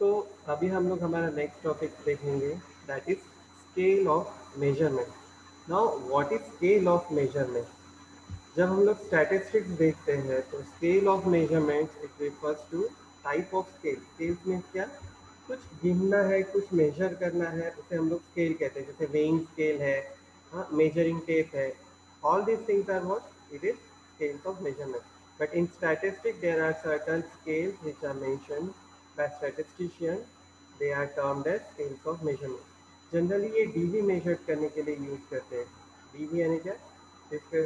तो अभी हम लोग हमारा नेक्स्ट टॉपिक देखेंगे, that is scale of measurement. Now what is scale of measurement? जब हम लोग स्टैटिस्टिक्स देखते हैं तो scale of measurement it refers to type of scale. Scales में क्या, कुछ गिनना है, कुछ मेजर करना है, उसे हम लोग स्केल कहते हैं। जैसे वेइंग स्केल है, हाँ, मेजरिंग टेप है, all these things are what it is scales of measurement. But in statistic there are certain scales which are mentioned by statistician, they are termed as scales of measurement. Generally ये DV measure करने के लिए use करते हैं। DV यानी क्या, इसके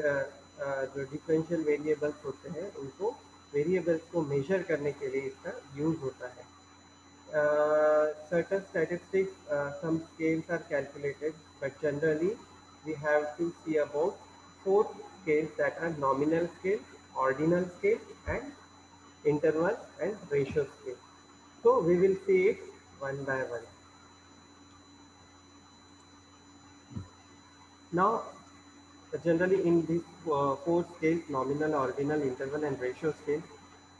जो डिफरेंशियल वेरिएबल्स होते हैं उनको, वेरिएबल्स को मेजर करने के लिए इसका यूज होता है। Certain statistics, some scales are calculated, but generally we have to see about four scales, that are nominal scale, ordinal scale, and interval and ratio scale. So we will see it one by one. Now, generally in these four scales, nominal, ordinal, interval, and ratio scale,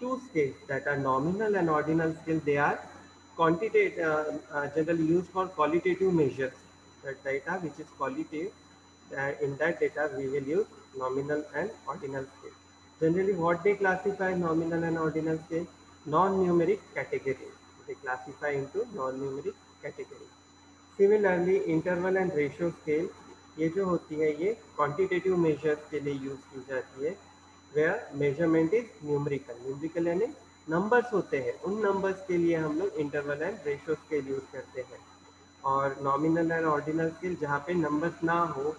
two scales, that are nominal and ordinal scale, they are quantitative, generally used for qualitative measures. The data which is qualitative, in that data we will use nominal and ordinal scale. Generally, what they classify nominal and ordinal scale? Non-numeric category. They classify into non-numeric category. Similarly interval and ratio scale, ये जो होती है ये quantitative measures के लिए use की जाती है, where measurement is numerical. Numerical यानी नंबर्स होते हैं, उन नंबर्स के लिए हम लोग interval and ratio scale use करते हैं। और नॉमिनल एंड ऑर्डिनल स्केल जहाँ पे नंबर्स ना हो,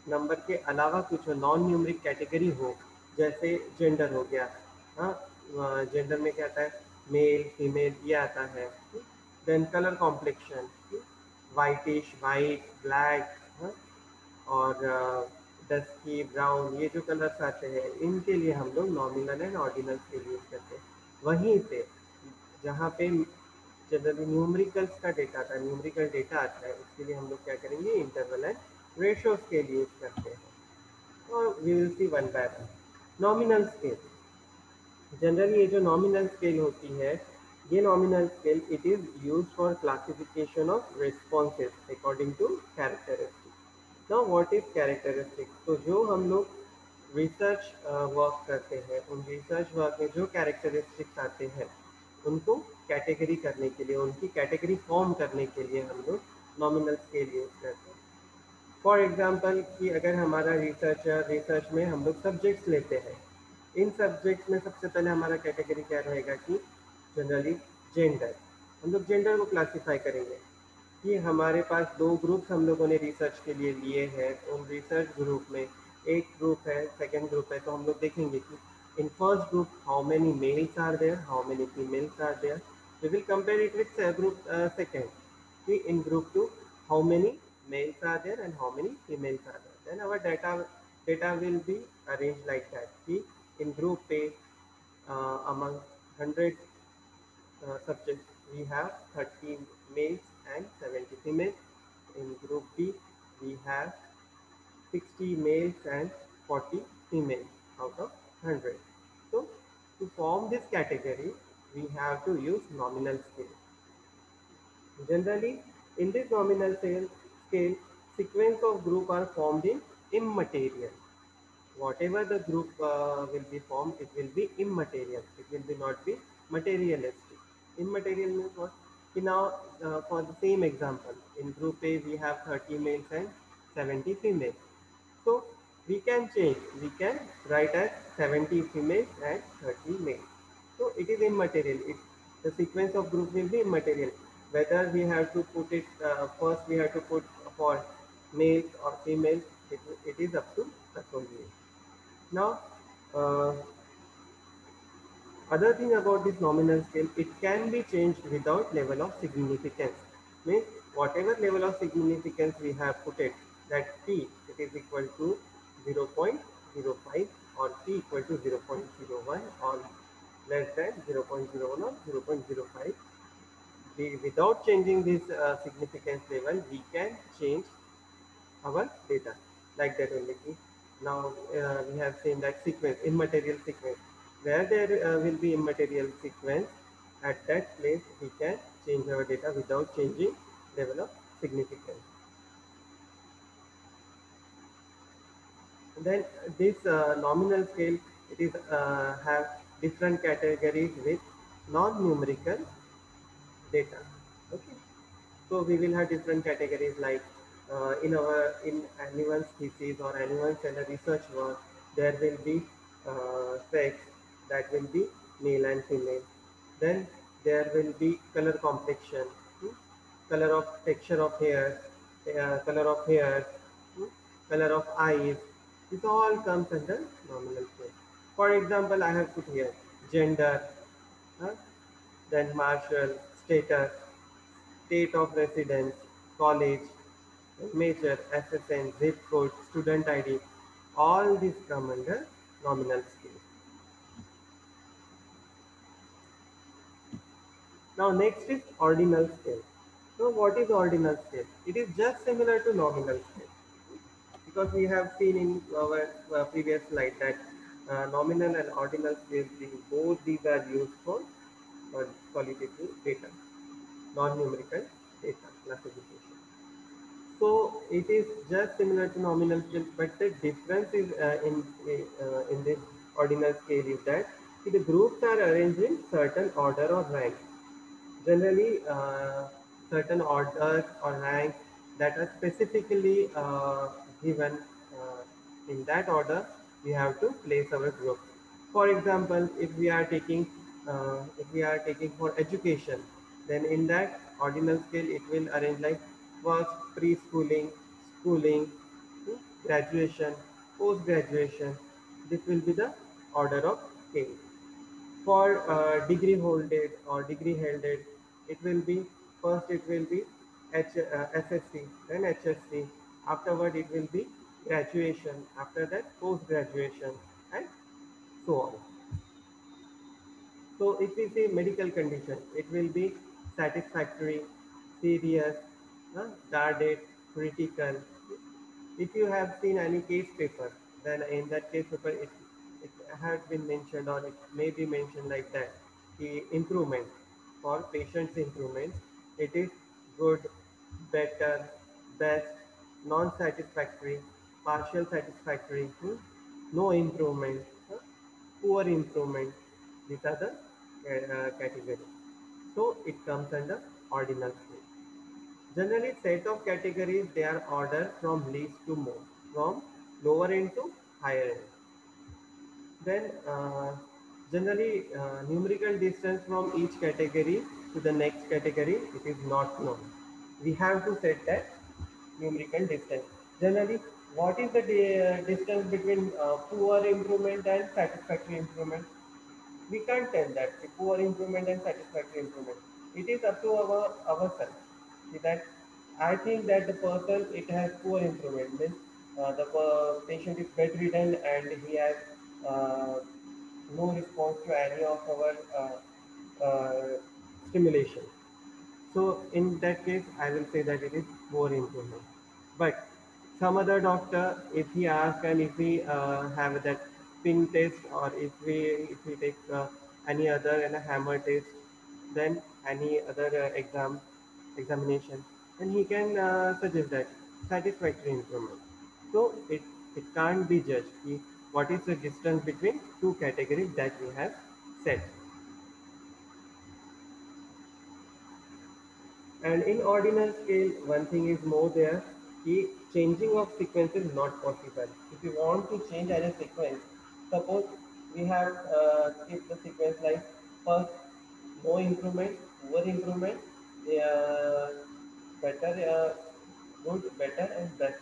नंबर के अलावा कुछ नॉन न्यूमरिक कैटेगरी हो, जैसे जेंडर हो गया, हाँ, जेंडर में क्या आता है, मेल फीमेल ये आता है। Then colour complexion, whitish white black, हाँ, और डस्की ब्राउन, ये जो कलर्स आते हैं इनके लिए हम लोग nominal and ordinal scale use करते हैं। वहीं पे जहाँ पे जनरली न्यूमेरिकल्स का डेटा आता है, न्यूमेरिकल डेटा आता है, उसके लिए हम लोग क्या करेंगे, interval and ratio scale use करते हैं। और we will see one by one. Nominal scale, generally ये जो नॉमिनल स्केल होती है, ये nominal scale it is use for classification of responses according to characteristic. Now what is characteristic? तो जो हम लोग रिसर्च वर्क करते हैं, उन रिसर्च वर्क में जो कैरेक्टरिस्टिक्स आते हैं उनको कैटेगरी करने के लिए, उनकी कैटेगरी फॉर्म करने के लिए हम लोग नॉमिनल स्केल यूज करते हैं। फॉर एग्जाम्पल कि अगर हमारा रिसर्च में हम लोग सब्जेक्ट्स लेते हैं, इन सब्जेक्ट्स में सबसे पहले हमारा कैटेगरी क्या रहेगा कि जनरली जेंडर, हम लोग जेंडर को क्लासीफाई करेंगे कि हमारे पास दो ग्रुप्स हम लोगों ने रिसर्च के लिए लिए हैं। उन रिसर्च ग्रुप में एक ग्रुप है, सेकेंड ग्रुप है, तो हम लोग देखेंगे कि in first group how many males are there, how many females are there. We will compare it with group second, कि in group 2 how many males are there and how many females are there. Then our data will be arranged like that, कि in group A, among 100 subjects we have 30 males and 70 females. In group B we have 60 males and 40 females out of 100. So to form this category we have to use nominal scale. Generally, in this nominal scale, sequence of group are formed in immaterial. Whatever the group will be formed, it will be immaterial. It will be not be materialistic. Immaterial means what? Okay, now, for the same example, in group A we have 30 males and 70 females. So we can change. We can write as 70 females and 30 males. So it is immaterial. The sequence of group will be immaterial. Whether we have to put it first, we have to put for males or females. It is up to us only. Now, uh, other thing about this nominal scale, it can be changed without level of significance. Means whatever level of significance we have put it, that p it is equal to 0.05 or p equal to 0.01 or less than 0.01 or 0.05. Without changing this significance level, we can change our data like that only. Now we have seen that sequence, immaterial sequence. Where there will be immaterial sequence, At that place, we can change our data without changing level of significance. Then this nominal scale, it is have different categories with non-numerical data. Okay, so we will have different categories like in anyone's thesis or anyone's in a research work, there will be sex, that will be male and female. Then there will be color complexion, hmm, color of texture of hair, color of hair, hmm, color of eyes. This all comes under nominal scale. For example, I have put here gender, huh, then martial status, state of residence, college, major, SSN, zip code, student ID, all these come under nominal scale. Now next is ordinal scale. So what is ordinal scale? It is just similar to nominal scale because we have seen in our previous slide that nominal and ordinal scales, both these are used for qualitative data, non-numerical data classification. So it is just similar to nominal scale, but the difference is in this ordinal scale is that the groups are arranged in certain order or rank. Generally, certain orders or ranks that are specifically given in that order, we have to place our group. For example, if we are taking for education, then in that ordinal scale, it will arrange like first preschooling, schooling, graduation, post graduation. This will be the order of scale. For degree holded or degree held, it will be first it will be SSC, then HSC. Afterward, it will be graduation. After that, post graduation, and so on. So if we say medical condition, it will be satisfactory, serious, guarded, critical. If you have seen any case paper, then in that case paper, it has been mentioned or it may be mentioned like that. The improvement for patient's improvement, it is good, better, best, non-satisfactory, partial satisfactory, no improvement, poor improvement. These are the categories. So it comes under ordinal scale. Generally, set of categories they are ordered from least to most, from lower end to higher end. Then generally numerical distance from each category to the next category, it is not known. We have to set that numerical distance. Generally, what is the distance between poor improvement and satisfactory improvement? We can't tell that the poor improvement and satisfactory improvement. It is up to ourselves. See that I think that the person it has poor improvement means the patient is bedridden and he has uh, no response to any of our stimulation. So in that case, I will say that it is poor improvement. But some other doctor, if he asks and if we have that pin test or if we take any other and a hammer test, then any other examination, then he can suggest that satisfactory improvement. So it can't be judged. What is the distance between two categories that we have set? And in ordinal scale, one thing is more there, the changing of sequence is not possible. If you want to change any sequence, suppose we have keep the sequence like first no improvement, poor improvement, uh, better, good, better, and best.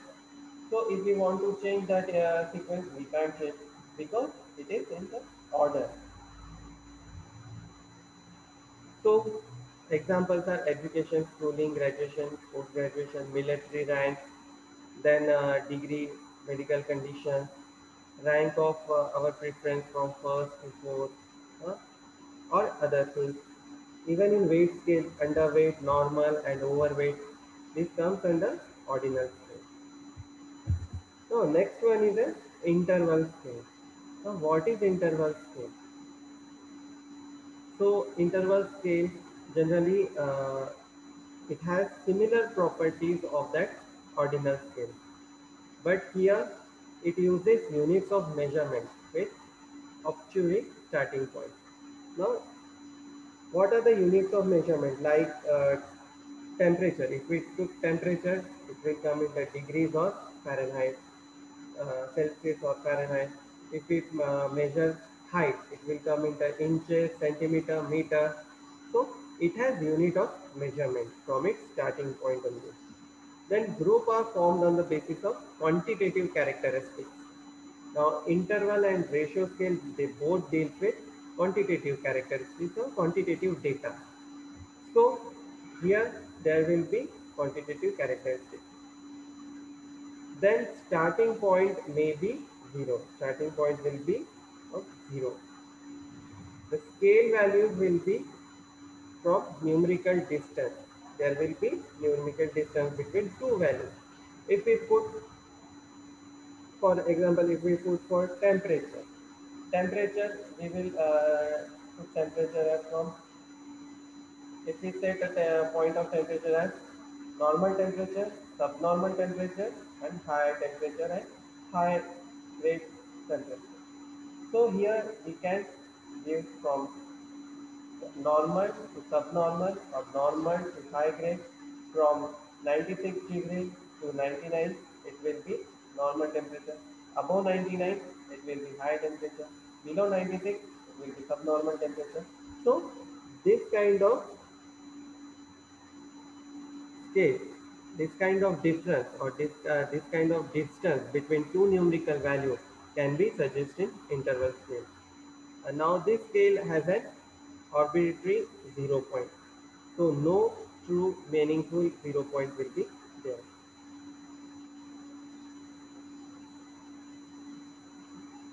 So if we want to change that sequence, we can't change because it is in the order. So examples are education, schooling, graduation, post-graduation, military rank, then degree, medical condition, rank of our preference from first to fourth, uh, or other things. Even in weight scale, underweight, normal, and overweight, this comes under ordinal scale. So next one is an interval scale. Now what is interval scale? So interval scale generally it has similar properties of that ordinal scale, but here it uses units of measurement with obtuse starting point. Now, what are the units of measurement? Like temperature. If we took temperature, it will come in the degrees or Fahrenheit, Celsius or Fahrenheit. If we measure height, it will come in the inches, centimeter, meter. So it has unit of measurement from its starting point only. Then group are formed on the basis of quantitative characteristics. Now interval and ratio scale, they both deal with quantitative characteristics or quantitative data. So here there will be quantitative characteristics. Then starting point may be 0. Starting point will be of 0. The scale values will be from numerical distance. There will be numerical distance between two values. If we put, for example, if we put for temperature we will put temperature as from, if we set a point of temperature as normal temperature, subnormal temperature, and high temperature and high grade temperature. So here we can give from normal to subnormal or normal to high grade, from 96 degrees to 99 it will be normal temperature, above 99 it will be high temperature, below 96 it will be subnormal temperature. So this kind of scale, this kind of difference or this kind of distance between two numerical values can be suggested in interval scale. And now this scale has an arbitrary 0 point. So no true meaningful 0 point will be there.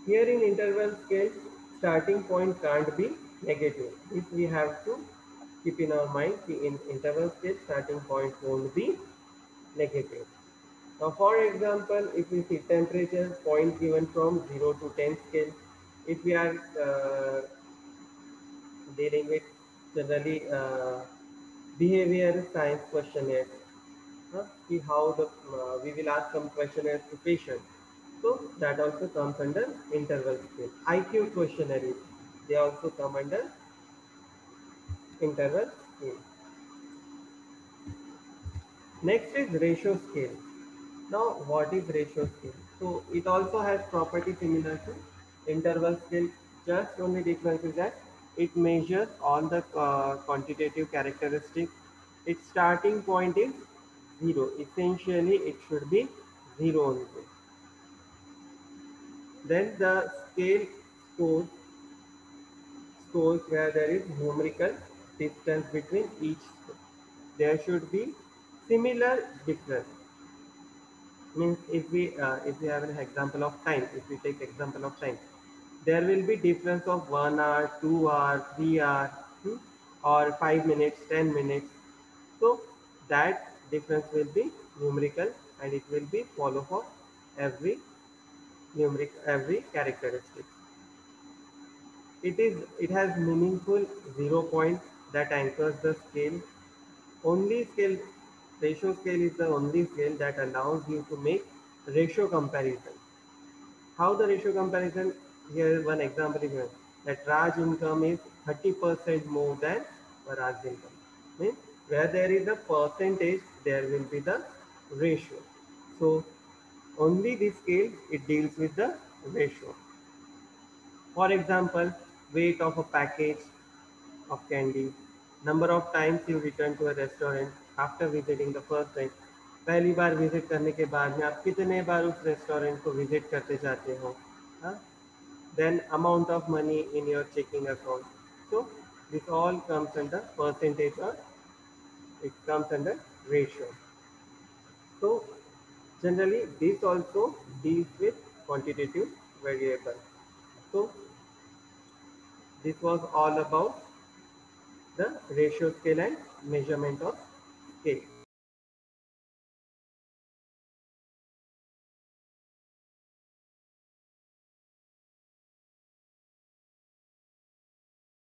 Here in interval scale, starting point can't be negative. This we have to keep in our mind. In interval scale, starting point won't be negative. Now, for example, if we see temperature point given from 0 to 10 scale, if we are dealing with generally behavior science questionnaire, see how the we will ask some questionnaire to patients. So that also comes under interval scale. IQ questionnaire, they also come under interval scale. Next is ratio scale. Now, what is ratio scale? So, it also has property similar to interval scale. Just only difference is that it measures all the quantitative characteristics. Its starting point is 0. Essentially, it should be 0 only. Then the scale scores where there is numerical distance between each score. There should be similar difference. Means if we have an example of time, if we take example of time, there will be difference of 1 hour, 2 hour, 3 hour, or 5 minutes, 10 minutes. So that difference will be numerical and it will be follow for every numeric every characteristic. It has meaningful 0 point that anchors the scale. Only scale, ratio scale is the only scale that allows you to make ratio comparison. How the ratio comparison? Here one example is given that Raj income is 30% more than Parag's income. Means where there is a percentage, there will be the ratio. So only this scale it deals with the ratio. For example, weight of a package of candy, number of times you return to a restaurant after visiting the first time. पहली बार visit करने के बाद में आप कितने बार उस restaurant को visit करते जाते हो, हाँ? Then amount of money in your checking account. So this all comes under percentage or it comes under ratio. So generally this also deals with quantitative variable. So this was all about the ratio scale and measurement of scale.